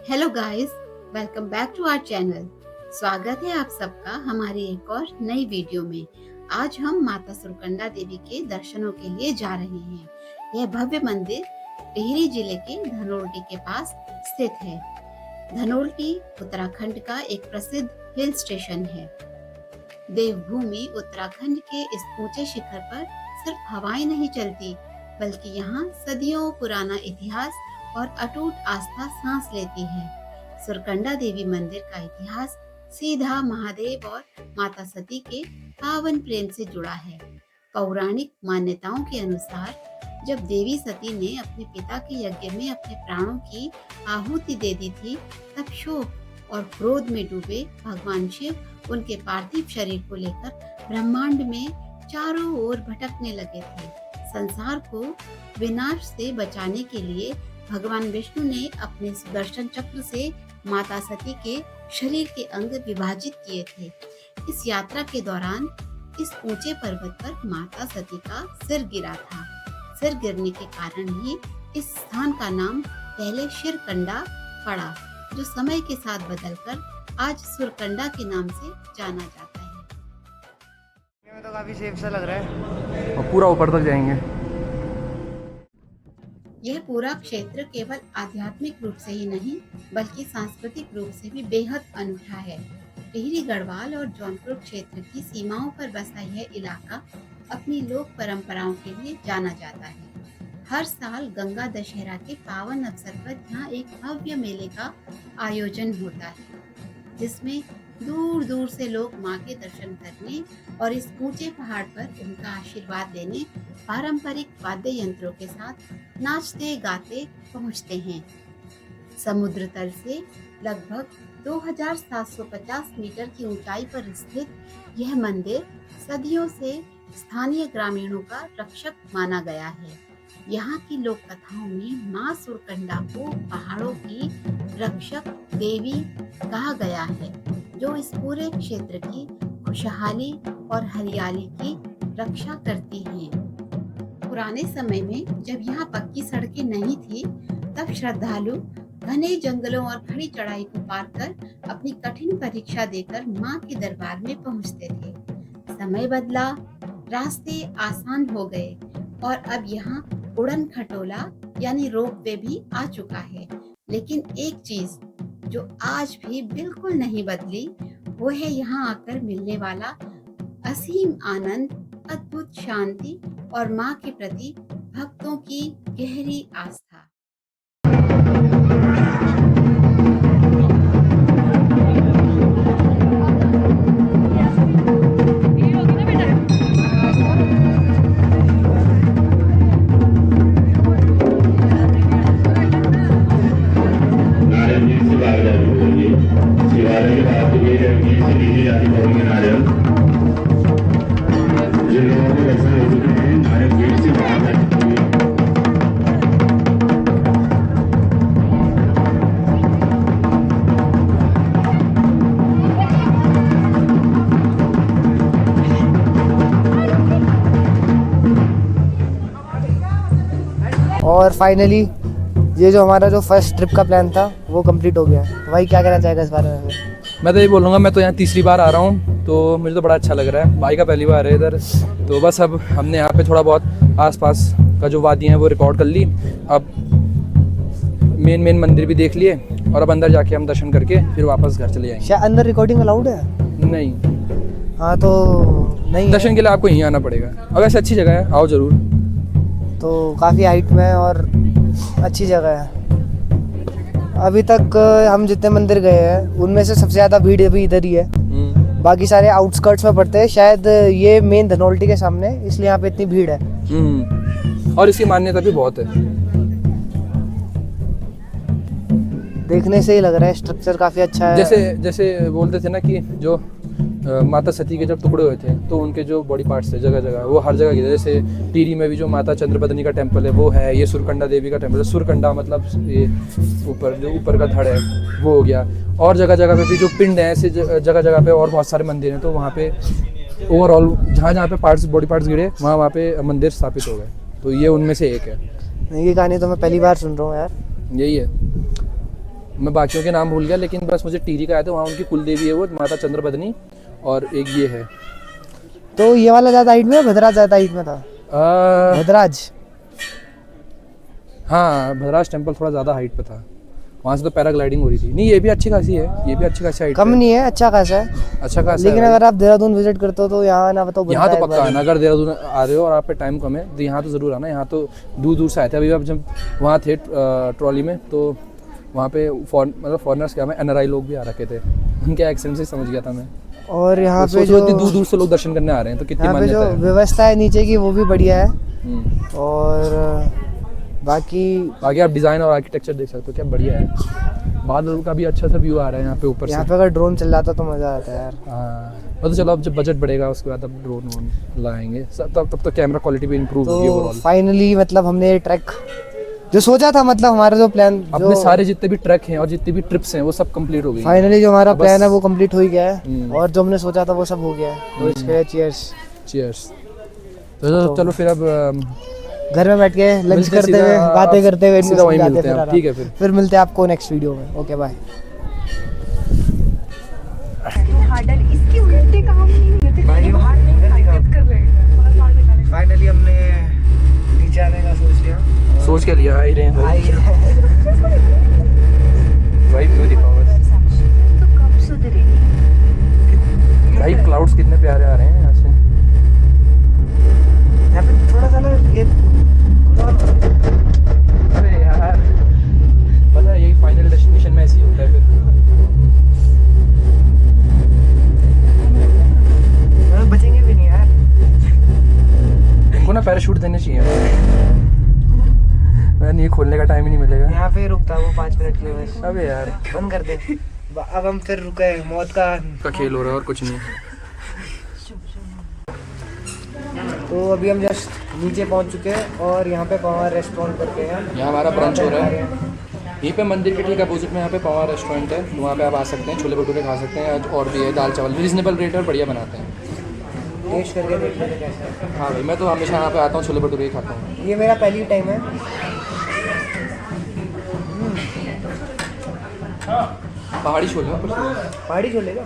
Hello guys, welcome back to our channel. स्वागत है आप सबका हमारी एक और नई वीडियो में। आज हम माता सुरकंडा देवी के दर्शनों के लिए जा रहे हैं। यह भव्य मंदिर टिहरी जिले के धनोल्टी के पास स्थित है। धनोल्टी उत्तराखंड का एक प्रसिद्ध हिल स्टेशन है। देवभूमि उत्तराखंड के इस ऊंचे शिखर पर सिर्फ हवाएं नहीं चलती, बल्कि यहाँ सदियों पुराना इतिहास और अटूट आस्था सांस लेती है। सुरकंडा देवी मंदिर का इतिहास सीधा महादेव और माता सती के पावन प्रेम से जुड़ा है। पौराणिक मान्यताओं के अनुसार जब देवी सती ने अपने पिता के यज्ञ में अपने प्राणों की आहुति दे दी थी, तब शोक और क्रोध में डूबे भगवान शिव उनके पार्थिव शरीर को लेकर ब्रह्मांड में चारों ओर भटकने लगे थे। संसार को विनाश से बचाने के लिए भगवान विष्णु ने अपने सुदर्शन चक्र से माता सती के शरीर के अंग विभाजित किए थे। इस यात्रा के दौरान इस ऊंचे पर्वत पर माता सती का सिर गिरा था। सिर गिरने के कारण ही इस स्थान का नाम पहले शिरकंडा पड़ा, जो समय के साथ बदलकर आज सुरकंडा के नाम से जाना जाता है। तो काफी सेफ सा लग रहा है और पूरा ऊपर तक जाएंगे। यह पूरा क्षेत्र केवल आध्यात्मिक रूप से ही नहीं, बल्कि सांस्कृतिक रूप से भी बेहद अनूठा है। टिहरी गढ़वाल और जौनपुर क्षेत्र की सीमाओं पर बसा यह इलाका अपनी लोक परंपराओं के लिए जाना जाता है। हर साल गंगा दशहरा के पावन अवसर पर यहाँ एक भव्य मेले का आयोजन होता है, जिसमें दूर दूर से लोग मां के दर्शन करने और इस ऊंचे पहाड़ पर उनका आशीर्वाद लेने पारंपरिक वाद्य यंत्रों के साथ नाचते गाते पहुंचते हैं। समुद्र तल से लगभग 2750 मीटर की ऊंचाई पर स्थित यह मंदिर सदियों से स्थानीय ग्रामीणों का रक्षक माना गया है। यहाँ की लोक कथाओं में मां सुरकंडा को पहाड़ों की रक्षक देवी कहा गया है, जो इस पूरे क्षेत्र की खुशहाली और हरियाली की रक्षा करती हैं। पुराने समय में जब यहाँ पक्की सड़कें नहीं थी, तब श्रद्धालु घने जंगलों और खड़ी चढ़ाई को पार कर अपनी कठिन परीक्षा देकर मां के दरबार में पहुंचते थे। समय बदला, रास्ते आसान हो गए और अब यहाँ उड़न खटोला यानी रोपवे भी आ चुका है। लेकिन एक चीज जो आज भी बिल्कुल नहीं बदली, वो है यहाँ आकर मिलने वाला असीम आनंद, अद्भुत शांति और माँ के प्रति भक्तों की गहरी आस्था। और फाइनली ये जो हमारा जो फर्स्ट ट्रिप का प्लान था वो कंप्लीट हो गया है। तो भाई क्या कहना चाहेगा इस बारे में? मैं तो ये बोलूँगा, मैं तो यहाँ तीसरी बार आ रहा हूँ, तो मुझे तो बड़ा अच्छा लग रहा है। भाई का पहली बार है इधर, तो बस अब हमने यहाँ पे थोड़ा बहुत आसपास का जो वादियाँ हैं वो रिकॉर्ड कर ली। अब मेन मंदिर भी देख लिए और अब अंदर जाके हम दर्शन करके फिर वापस घर चले जाएंगे। क्या अंदर रिकॉर्डिंग अलाउड है? नहीं, हाँ तो नहीं, दर्शन के लिए आपको यहीं आना पड़ेगा। अब वैसे अच्छी जगह है, आओ ज़रूर। तो काफ़ी हाइट में है और अच्छी जगह है। अभी तक हम जितने मंदिर गए हैं उनमें से सबसे ज़्यादा भीड़ भी इधर ही है। बाकी सारे आउटस्कर्ट्स में पड़ते हैं, शायद ये मेन धनोल्टी के सामने, इसलिए यहाँ पे इतनी भीड़ है। और इसकी मान्यता भी बहुत है। देखने से ही लग रहा है स्ट्रक्चर काफ़ी अच्छा है। जैसे बोलते थे ना कि जो माता सती के जब टुकड़े हुए थे तो उनके जो बॉडी पार्ट्स थे जगह जगह, वो हर जगह की, जैसे टिहरी में भी जो माता चंद्रबदनी का टेम्पल है वो है, ये सुरकंडा देवी का टेम्पल है। सुरकंडा मतलब ये ऊपर का धड़ है, वो हो गया। और जगह जगह पे भी जो पिंड है, ऐसे जगह जगह पे और बहुत सारे मंदिर हैं। तो वहाँ पे ओवरऑल जहाँ जहाँ पे पार्ट्स, बॉडी पार्ट्स गिरे, वहाँ पे मंदिर स्थापित हो गए। तो ये उनमें से एक है। ये कहानी तो मैं पहली बार सुन रहा हूँ यार। यही है। मैं बाकियों के नाम भूल गया, लेकिन बस मुझे टिहरी का आया था, वहाँ उनकी कुल देवी है वो माता चंद्रबदनी, और एक ये है तो ये वाला ज़्यादा हाइट में है, भद्राज ज़्यादा हाइट में था? भद्राज, हाँ भद्राज टेम्पल थोड़ा ज़्यादा हाइट पे था, वहाँ से तो पैराग्लाइडिंग हो रही थी। नहीं ये भी अच्छी खासी है, ये भी अच्छी खासी हाइट कम नहीं है, अच्छा खासा है। अच्छा खासा लेकिन है। अगर आप देहरादून विजिट करते हो तो यहाँ आना बताओ, यहाँ तो पक्का आना, अगर देहरादून आ रहे हो और आप पे टाइम कम है तो यहाँ तो ज़रूर आना। यहाँ तो दूर दूर से आए थे। अभी अब जब वहाँ थे ट्रॉली में तो वहाँ पे मतलब फॉरनर्स क्या, NRI लोग भी आ रखे थे, उनके एक्सेंट से समझ गया था मैं। और यहाँ तो पे सोचो जो इतनी दूर दूर से लोग दर्शन करने आ रहे हैं तो कितनी यहाँ पे जो मान्यता है। व्यवस्था है नीचे की वो भी बढ़िया है। और बाकी आप डिज़ाइन और आर्किटेक्चर देख सकते हो, क्या बढ़िया है। बादल का भी अच्छा सा व्यू आ रहा है यहाँ पे ऊपर से। यहाँ पे अगर ड्रोन चल जाता तो मज़ा आता है यार। हाँ तो चलो अब जब बजट बढ़ेगा उसके बाद अब ड्रोन वोन लाएंगे, तब तो कैमरा क्वालिटी भी इंप्रूव होगी तो ओवरऑल। फाइनली मतलब हमने ये ट्रैक जो सोचा था, मतलब हमारा जो प्लान, अपने सारे जितने भी ट्रैक हैं और जितने भी ट्रिप्स हैं वो सब कंप्लीट हो गई। फाइनली जो हमारा बस- प्लान है वो कंप्लीट हो ही गया है और जो हमने सोचा था वो सब हो गया है। तो इसके लिए चीयर्स। चीयर्स। तो चलो फिर अब घर में बैठ के लंच मिलते करते सीधा- हुए, बातें करते हुए सीधा वहीं जाते मिलते हैं फिर अब, ठीक है फिर मिलते हैं आपको नेक्स्ट वीडियो में। Okay bye. इसके उल्टे काम नहीं होते। फाइनली हमने नीचे आने का सोच लिया। सोच के लिया, आ ही रहे हैं भाई। आई भाई व्यू दिखाओ बस। तो कब सुधरेगी? भाई क्लाउड्स कितने प्यारे आ रहे हैं यहाँ से। यहाँ पे थोड़ा सा ना ये अरे यार पता है यही फाइनल डेस्टिनेशन में ऐसे ही होता है फिर। बचेंगे भी नहीं यार। इनको ना पैराशूट देने चाहिए। मैं नहीं, खोलने का टाइम ही नहीं मिलेगा। यहाँ पे रुकता वो 5 मिनट के लिए बस। अबे यार बंद कर दे। अब हम फिर रुके, मौत का खेल हो रहा है और कुछ नहीं। तो अभी हम जस्ट नीचे पहुंच चुके हैं और यहाँ पे पवार रेस्टोरेंट करके हैं। यहाँ हमारा ब्रंच हो रहा है। यहीं पे मंदिर के ठीक अपोजिट में यहाँ पे पवार रेस्टोरेंट है, वहाँ पे आप आ सकते हैं, छोले भटूरे खा सकते हैं, और भी है दाल चावल रीजनेबल रेट और बढ़िया बनाते हैं। टेस्ट करके देख लेते कैसा है। हाँ भाई मैं तो हमेशा यहाँ पे आता हूँ, छोले भटूरे ही खाता हूँ। ये मेरा पहली टाइम है। पहाड़ी छोले हैं ऊपर से। पहाड़ी छोले का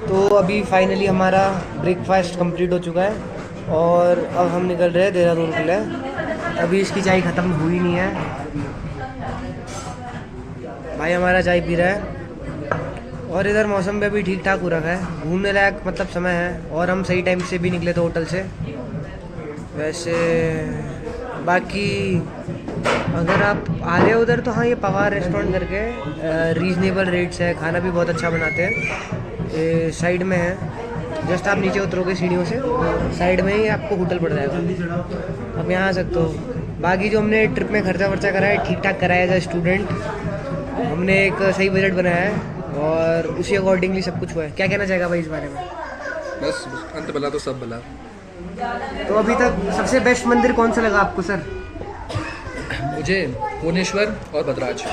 तो अभी फाइनली हमारा ब्रेकफास्ट कंप्लीट हो चुका है और अब हम निकल रहे हैं देहरादून के लिए। अभी इसकी चाय ख़त्म हुई नहीं है। भाई हमारा चाय पी रहा है और इधर मौसम भी अभी ठीक ठाक हो रखा है, घूमने लायक मतलब समय है। और हम सही टाइम से भी निकले थे होटल से। वैसे बाकी अगर आप आ रहे हो उधर तो हाँ, ये पवार रेस्टोरेंट करके रीजनेबल रेट्स है, खाना भी बहुत अच्छा बनाते हैं। ये साइड में है, जस्ट आप नीचे उतरोगे सीढ़ियों से, साइड में ही आपको होटल पड़ जाएगा, आप यहाँ आ सकते हो। बाकी जो हमने ट्रिप में खर्चा वर्चा करा है ठीक ठाक कराया एज अ स्टूडेंट। हमने एक सही बजट बनाया है और उसी अकॉर्डिंगली सब कुछ हुआ है। क्या कहना चाहेगा भाई इस बारे में? बस अंत भला तो सब भला। तो अभी तक सबसे बेस्ट मंदिर कौन सा लगा आपको सर? मुझे कोनेश्वर और भद्राज।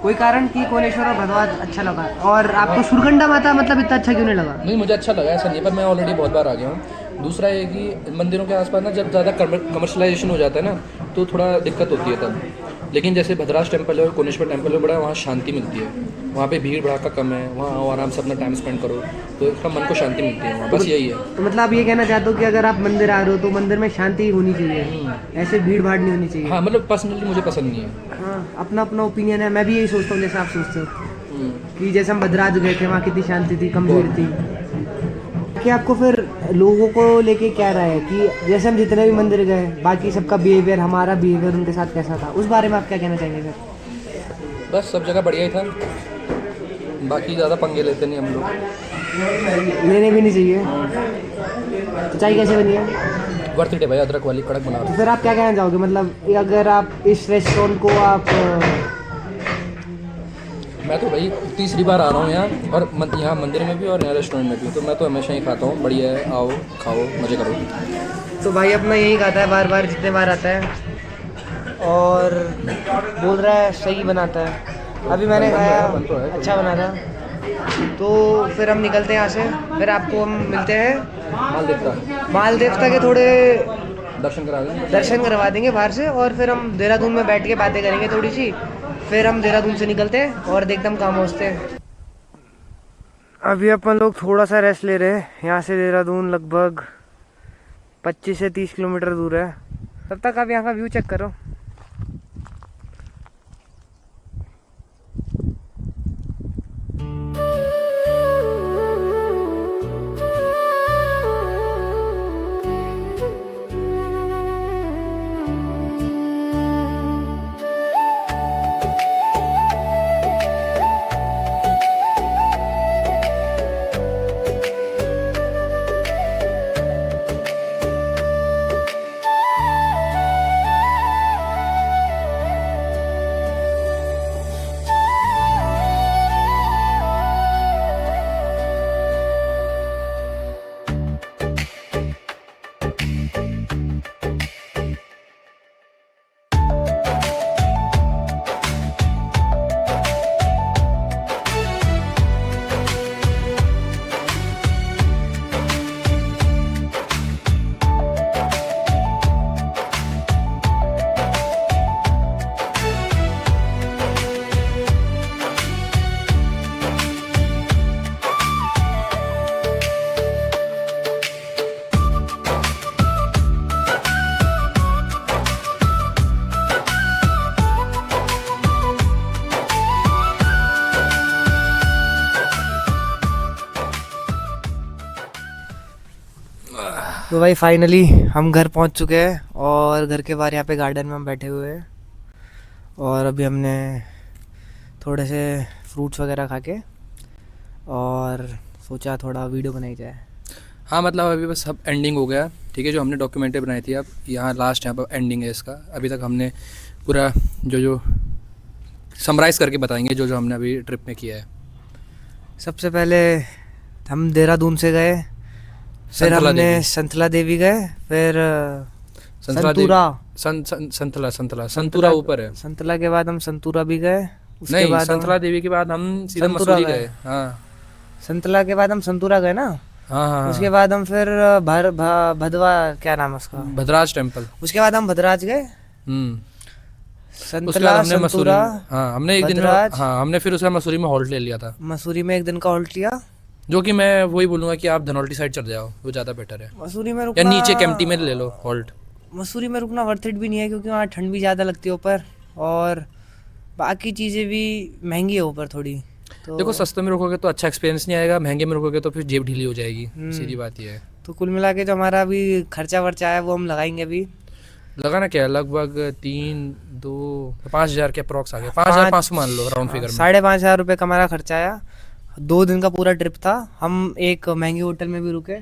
कोई कारण कि कोनेश्वर और भद्राज अच्छा लगा, और आपको सुरकंडा माता मतलब इतना अच्छा क्यों नहीं लगा? नहीं मुझे अच्छा लगा, ऐसा नहीं है, पर मैं ऑलरेडी बहुत बार आ गया हूँ। दूसरा ये कि मंदिरों के आसपास ना जब ज़्यादा कमर्शलाइजेशन हो जाता है ना तो थोड़ा दिक्कत होती है तब। लेकिन जैसे भद्राज टेम्पल है और कोनेश्वर टेम्पल है, बड़ा वहाँ शांति मिलती है, वहाँ पे भीड़ भड़ाका कम है, वहाँ आओ आराम से अपना टाइम स्पेंड करो तो थोड़ा मन को शांति मिलती है वहाँ, बस यही है। तो मतलब आप ये कहना चाहते हो कि अगर आप मंदिर आ रहे हो तो मंदिर में शांति होनी चाहिए, ऐसे भीड़ भाड़ नहीं होनी चाहिए? हाँ मतलब पर्सनली मुझे पसंद नहीं है। हाँ, अपना अपना ओपिनियन है। मैं भी यही सोचता हूँ जैसे आप सोचते हो कि जैसे हम भद्राज गए थे वहाँ कितनी शांति थी, कम भीड़ थी। कि आपको फिर लोगों को लेके क्या राय है कि जैसे हम जितने भी मंदिर गए बाकी सबका बिहेवियर, हमारा बिहेवियर उनके साथ कैसा था, उस बारे में आप क्या कहना चाहेंगे सर? बस सब जगह बढ़िया ही था, बाकी ज़्यादा पंगे लेते नहीं हम लोग। लेने भी नहीं चाहिए। तो चाय कैसे बनी है? वर्थ इट है भाई, अदरक वाली कड़क बना तो फिर आप क्या कहना चाहोगे, मतलब अगर आप इस रेस्टोरेंट को आप मैं तो भाई तीसरी बार आ रहा हूँ यहाँ, और यहाँ मंदिर में भी और यहाँ रेस्टोरेंट में भी, तो मैं तो हमेशा ही खाता हूँ। बढ़िया है, आओ खाओ मज़े करो। तो भाई अपना यही खाता है बार बार जितने बार आता है और बोल रहा है सही बनाता है। अभी मैंने खाया, अच्छा बना था। तो फिर हम निकलते हैं यहाँ से, फिर आपको हम मिलते हैं माल देवता के थोड़े दर्शन करवा देंगे बाहर से, और फिर हम देहरादून में बैठ के बातें करेंगे थोड़ी सी, फिर हम देहरादून से निकलते हैं और देखते हम कहाँ पहुँचते हैं। अभी अपन लोग थोड़ा सा रेस्ट ले रहे हैं। यहाँ से देहरादून लगभग 25 से 30 किलोमीटर दूर है। तब तक आप यहाँ का व्यू चेक करो। तो भाई फाइनली हम घर पहुंच चुके हैं, और घर के बाहर यहाँ पे गार्डन में हम बैठे हुए हैं, और अभी हमने थोड़े से फ्रूट्स वगैरह खा के और सोचा थोड़ा वीडियो बनाई जाए। हाँ मतलब अभी बस सब एंडिंग हो गया, ठीक है। जो हमने डॉक्यूमेंट्री बनाई थी, अब यहाँ लास्ट यहाँ पर एंडिंग है इसका। अभी तक हमने पूरा जो समराइज़ करके बताएंगे जो हमने अभी ट्रिप में किया है। सबसे पहले हम देहरादून से गए, फिर हमने संतला देवी गए, फिर संतूरा ऊपर है। संतला के बाद हम संतूरा भी गए, उसके बाद संतला देवी के बाद हम सीधा मसूरी गए। हाँ, संतला के बाद हम संतूरा गए ना। हाँ। उसके बाद हम फिर भदवा, क्या नाम है उसका, भद्राज टेम्पल। उसके बाद हम भद्राज गए। संतला, संतूरा, हमने एक दिन, हमने फिर उसका मसूरी में हॉल्ट ले लिया था। मसूरी में एक दिन का हॉल्ट लिया, जो कि मैं वही बोलूँगा कि आप धनौल्टी साइड चल जाओ, वो ज़्यादा बेटर है। मसूरी में रुकना, या नीचे केम्प्टी में ले लो हॉल्ट। मसूरी में रुकना वर्थ इट भी नहीं है, क्योंकि वहाँ ठंड भी ज़्यादा लगती है ऊपर, और बाकी चीज़ें भी महंगी है ऊपर थोड़ी। तो देखो, सस्ते में रुकोगे तो अच्छा एक्सपीरियंस नहीं आएगा, महंगे में रुकोगे तो फिर जेब ढीली हो जाएगी, सीधी बात ये है। तो कुल मिला के जो हमारा अभी खर्चा वर्चा है वो हम लगाएंगे। अभी लगाना क्या है, लगभग 5,000 के अप्रॉक्स आ गया, 5,500 मान लो राउंड फिगर में। 5,500 रुपये का हमारा खर्चा आया। 2 दिन का पूरा ट्रिप था। हम एक महंगे होटल में भी रुके,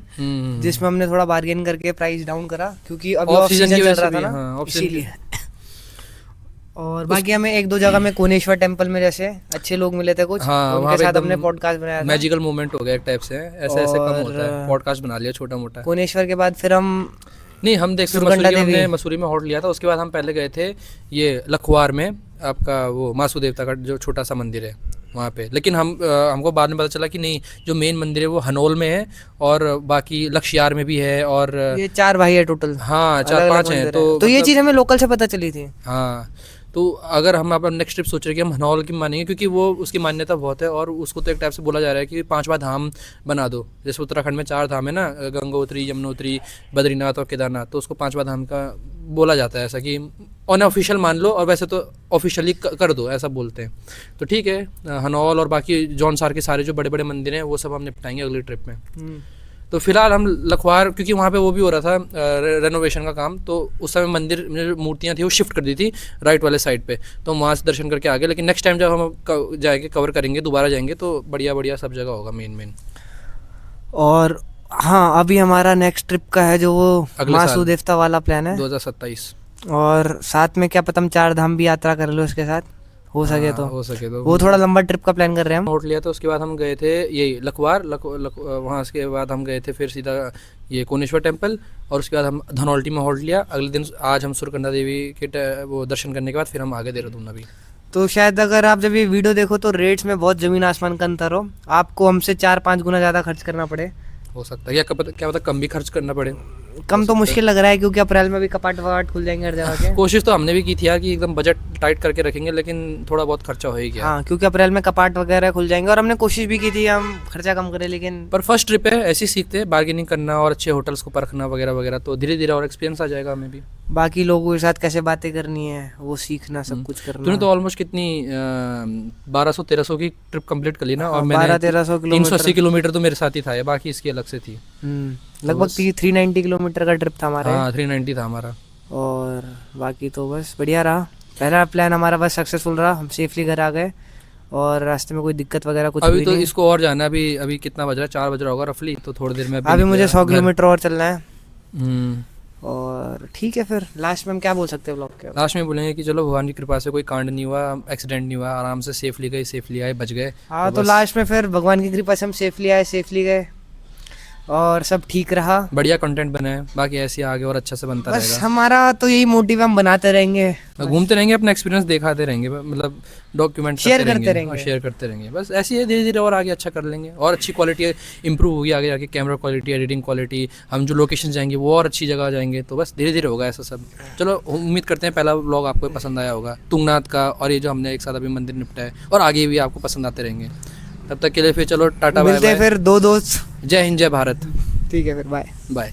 जिसमें हमने थोड़ा बार्गेन करके प्राइस डाउन करा, क्योंकि अभी ऑफ सीजन चल रहा था ना, इसीलिए। और बाकी हमें 1-2 जगह में कोनेश्वर टेम्पल में जैसे अच्छे लोग मिले थे कुछ, उनके साथ हमने पॉडकास्ट बनाया था। मैजिकल मोमेंट हो गया एक टाइप से, ऐसे कम होता है, पॉडकास्ट बना लिया छोटा मोटा। कोनेश्वर के बाद फिर हम हमने मसूरी में हॉल्ट लिया था। उसके बाद हम पहले गए थे ये लखवार में, आपका वो मासू देवता का जो छोटा सा मंदिर है वहाँ पे। लेकिन हमको बाद में पता चला कि नहीं, जो मेन मंदिर है वो हनोल में है, और बाकी लक्षयार में भी है, और ये 4 भाई है टोटल। हाँ, 4-5 हैं। तो ये चीज़ हमें लोकल से पता चली थी। हाँ, तो अगर हम अपना नेक्स्ट ट्रिप सोच रहे हैं कि हम हनौल की मानेंगे, क्योंकि वो उसकी मान्यता बहुत है, और उसको तो एक टाइप से बोला जा रहा है कि 5वां धाम बना दो। जैसे उत्तराखंड में 4 धाम है ना, गंगोत्री, यमुनोत्री, बद्रीनाथ और केदारनाथ, तो उसको 5वां धाम का बोला जाता है, ऐसा कि अनऑफिशियल मान लो, और वैसे तो ऑफिशियली कर दो, ऐसा बोलते हैं। तो ठीक है, हनौल और बाकी जौनसार के सारे जो बड़े बड़े मंदिर हैं वो सब हम निपटाएंगे अगली ट्रिप में। तो फिलहाल हम लखवार, क्योंकि वहाँ पे वो भी हो रहा था रेनोवेशन का काम, तो उस समय मंदिर में जो मूर्तियाँ थी वो शिफ्ट कर दी थी राइट वाले साइड पे, तो हम वहाँ से दर्शन करके आ गए। लेकिन नेक्स्ट टाइम जब हम जाएंगे, कवर करेंगे, दोबारा जाएंगे, तो बढ़िया सब जगह होगा मेन। और हाँ, अभी हमारा नेक्स्ट ट्रिप का है जो वो मासू देवता वाला प्लान है 2027, और साथ में क्या पता हम 4 धाम भी यात्रा कर लो इसके साथ, हो सके तो वो थोड़ा लंबा ट्रिप का प्लान कर रहे हैं हम। होट लिया था, उसके बाद हम गए थे यही लखवार, वहाँ के बाद हम गए थे फिर सीधा ये कोनेश्वर टेम्पल, और उसके बाद हम धनौल्टी में होल्ड लिया। अगले दिन आज हम सुरकंडा देवी के वो दर्शन करने के बाद फिर हम आगे देहरादून। अभी तो शायद अगर आप जब ये वीडियो देखो तो रेट्स में बहुत ज़मीन आसमान का अंतर हो, आपको हमसे 4-5 गुना ज़्यादा खर्च करना पड़े। हो सकता है या क्या पता कम भी खर्च करना पड़े। कम तो मुश्किल लग रहा है क्योंकि अप्रैल में भी कपाट वपाट खुल जाएंगे हर जगह के। कोशिश तो हमने भी की थी यार कि एकदम बजट टाइट करके रखेंगे, लेकिन थोड़ा बहुत खर्चा हो ही गया। हाँ, क्योंकि अप्रैल में कपाट वगैरह खुल जाएंगे और हमने कोशिश भी की थी हम खर्चा कम करें, लेकिन पर फर्स्ट ट्रिप है, ऐसे ही सीखते हैं बार्गेनिंग करना और अच्छे होटल्स को परखना वगैरह वगैरह, तो धीरे धीरे और एक्सपीरियंस आ जाएगा हमें भी। बाकी लोगों के साथ कैसे बातें करनी है वो सीखना, सब कुछ करना। तूने तो ऑलमोस्ट कितनी 1200-1300 की ट्रिप कंप्लीट कर ली ना, और मैंने 1200-1300 किलोमीटर 380 किलोमीटर तो मेरे साथ ही था, ये बाकी इसकी अलग से थी। लगभग 390 किलोमीटर का ट्रिप था हमारा। हाँ 390 था हमारा। और बाकी तो बस बढ़िया रहा, पहला प्लान हमारा बस सक्सेसफुल रहा, हम सेफली घर आ गए और रास्ते में कोई दिक्कत वगैरह कुछ अभी हुई तो नहीं। इसको और जाना है, अभी कितना बज रहा है, 4 बज रहा होगा रफली, तो थोड़ी देर में अभी मुझे 100 किलोमीटर और चलना है। हम्म। और ठीक है, फिर लास्ट में हम क्या बोल सकते हैं ब्लॉग के? लास्ट में बोलेंगे कि चलो भगवान की कृपा से कोई कांड नहीं हुआ, एक्सीडेंट नहीं हुआ, आराम से सेफली गए, सेफली आए, बच गए। हाँ, तो लास्ट में फिर भगवान की कृपा से हम सेफली आए, सेफली गए और सब ठीक रहा। बढ़िया कंटेंट बना है, बाकी ऐसे आगे और अच्छा से बनता बस रहेगा। हमारा तो यही मोटिव, हम बनाते रहेंगे, घूमते रहेंगे, अपना एक्सपीरियंस दिखाते रहेंगे, मतलब डॉक्यूमेंट शेयर करते रहेंगे। और शेयर करते रहेंगे। बस ऐसे ही धीरे धीरे और आगे अच्छा कर लेंगे और अच्छी क्वालिटी इंप्रूव होगी आगे जाके, कैमरा क्वालिटी, एडिटिंग क्वालिटी, हम जो लोकेशन जाएंगे वो और अच्छी जगह जाएंगे, तो बस धीरे धीरे होगा ऐसा सब। चलो उम्मीद करते हैं पहला व्लॉग आपको पसंद आया होगा तुंगनाथ का, और ये जो हमने एक साथ अभी मंदिर निपटा है, और आगे भी आपको पसंद आते रहेंगे। तब तक के लिए फिर चलो टाटा, मिलते हैं फिर दो दोस्त। जय हिंद, जय भारत। ठीक है, फिर बाय। बाय।